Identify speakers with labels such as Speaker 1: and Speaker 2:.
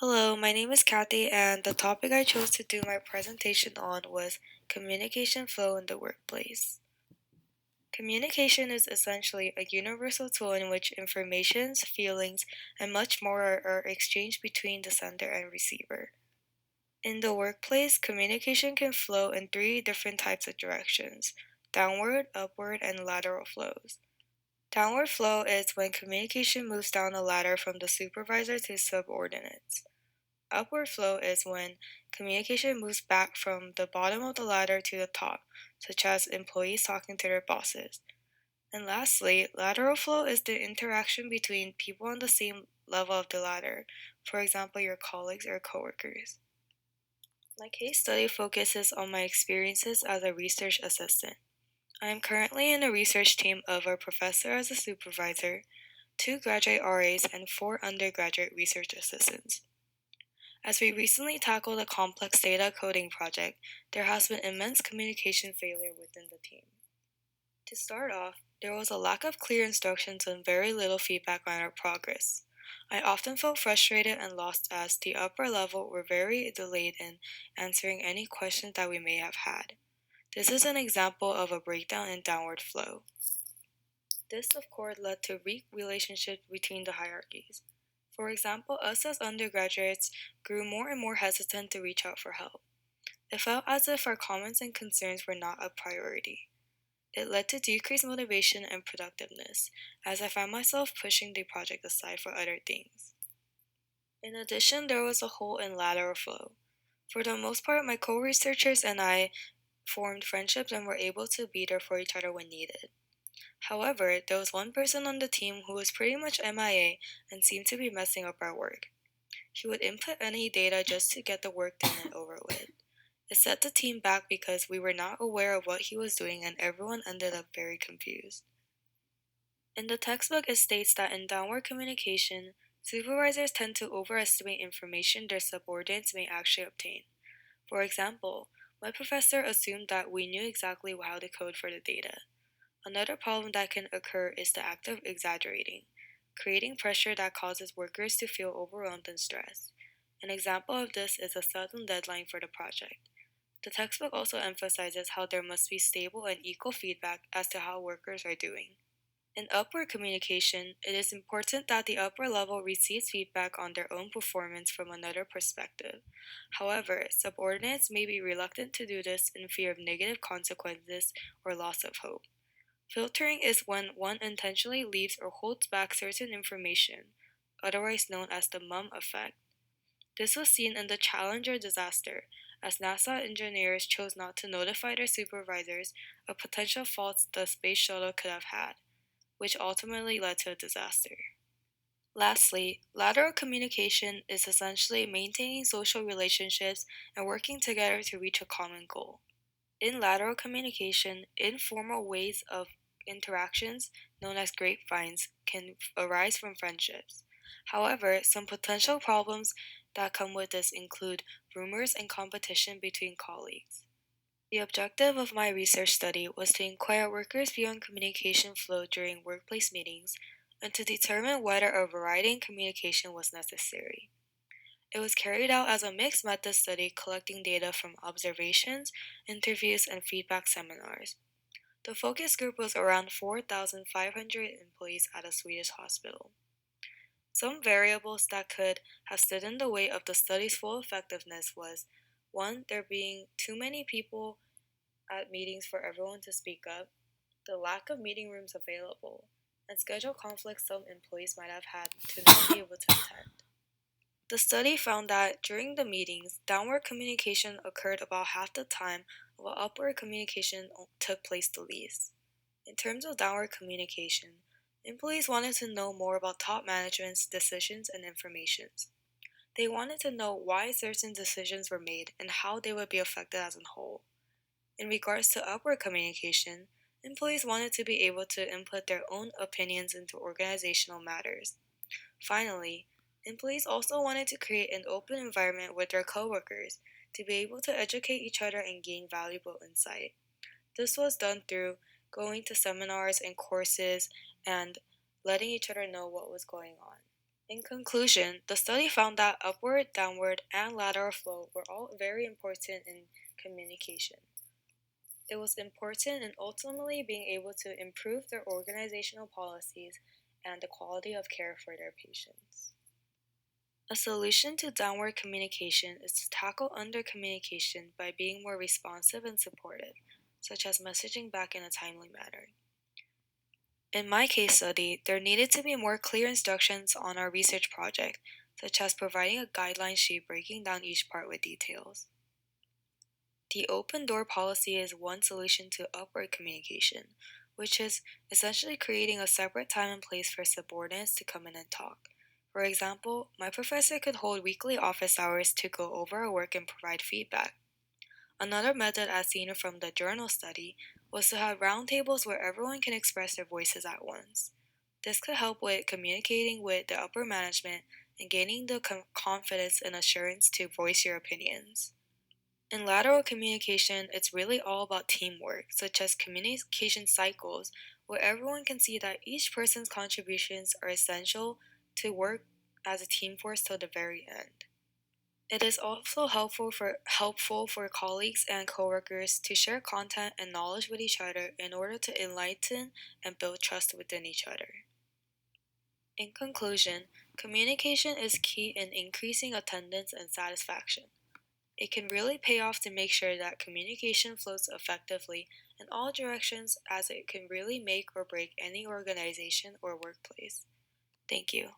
Speaker 1: Hello, my name is Kathy, and the topic I chose to do my presentation on was communication flow in the workplace. Communication is essentially a universal tool in which informations, feelings, and much more are exchanged between the sender and receiver. In the workplace, communication can flow in three different types of directions: downward, upward, and lateral flows. Downward flow is when communication moves down a ladder from the supervisor to subordinates. Upward flow is when communication moves back from the bottom of the ladder to the top, such as employees talking to their bosses. And lastly, lateral flow is the interaction between people on the same level of the ladder, for example, your colleagues or coworkers. My case study focuses on my experiences as a research assistant. I am currently in a research team of a professor as a supervisor, two graduate RAs, and four undergraduate research assistants. As we recently tackled a complex data coding project, there has been immense communication failure within the team. To start off, there was a lack of clear instructions and very little feedback on our progress. I often felt frustrated and lost as the upper level were very delayed in answering any questions that we may have had. This is an example of a breakdown in downward flow. This, of course, led to weak relationships between the hierarchies. For example, us as undergraduates grew more and more hesitant to reach out for help. It felt as if our comments and concerns were not a priority. It led to decreased motivation and productiveness, as I found myself pushing the project aside for other things. In addition, there was a hole in lateral flow. For the most part, my co-researchers and I formed friendships and were able to be there for each other when needed. However, there was one person on the team who was pretty much MIA and seemed to be messing up our work. He would input any data just to get the work done and over with. It set the team back because we were not aware of what he was doing and everyone ended up very confused. In the textbook, it states that in downward communication, supervisors tend to overestimate information their subordinates may actually obtain. For example, my professor assumed that we knew exactly how to code for the data. Another problem that can occur is the act of exaggerating, creating pressure that causes workers to feel overwhelmed and stressed. An example of this is a sudden deadline for the project. The textbook also emphasizes how there must be stable and equal feedback as to how workers are doing. In upward communication, it is important that the upper level receives feedback on their own performance from another perspective. However, subordinates may be reluctant to do this in fear of negative consequences or loss of hope. Filtering is when one intentionally leaves or holds back certain information, otherwise known as the mum effect. This was seen in the Challenger disaster, as NASA engineers chose not to notify their supervisors of potential faults the space shuttle could have had, which ultimately led to a disaster. Lastly, lateral communication is essentially maintaining social relationships and working together to reach a common goal. In lateral communication, informal ways of interactions, known as grapevines, can arise from friendships. However, some potential problems that come with this include rumors and competition between colleagues. The objective of my research study was to inquire workers' view on communication flow during workplace meetings and to determine whether a variety in communication was necessary. It was carried out as a mixed method study collecting data from observations, interviews, and feedback seminars. The focus group was around 4,500 employees at a Swedish hospital. Some variables that could have stood in the way of the study's full effectiveness was: 1. There being too many people at meetings for everyone to speak up, the lack of meeting rooms available, and schedule conflicts some employees might have had to not be able to attend. The study found that during the meetings, downward communication occurred about half the time, while upward communication took place the least. In terms of downward communication, employees wanted to know more about top management's decisions and informations. They wanted to know why certain decisions were made and how they would be affected as a whole. In regards to upward communication, employees wanted to be able to input their own opinions into organizational matters. Finally, employees also wanted to create an open environment with their coworkers to be able to educate each other and gain valuable insight. This was done through going to seminars and courses and letting each other know what was going on. In conclusion, the study found that upward, downward, and lateral flow were all very important in communication. It was important in ultimately being able to improve their organizational policies and the quality of care for their patients. A solution to downward communication is to tackle under communication by being more responsive and supportive, such as messaging back in a timely manner. In my case study, there needed to be more clear instructions on our research project, such as providing a guideline sheet breaking down each part with details. The open door policy is one solution to upward communication, which is essentially creating a separate time and place for subordinates to come in and talk. For example, my professor could hold weekly office hours to go over our work and provide feedback. Another method as seen from the journal study was to have roundtables where everyone can express their voices at once. This could help with communicating with the upper management and gaining the confidence and assurance to voice your opinions. In lateral communication, it's really all about teamwork, such as communication cycles, where everyone can see that each person's contributions are essential to work as a team force till the very end. It is also helpful for colleagues and coworkers to share content and knowledge with each other in order to enlighten and build trust within each other. In conclusion, communication is key in increasing attendance and satisfaction. It can really pay off to make sure that communication flows effectively in all directions, as it can really make or break any organization or workplace. Thank you.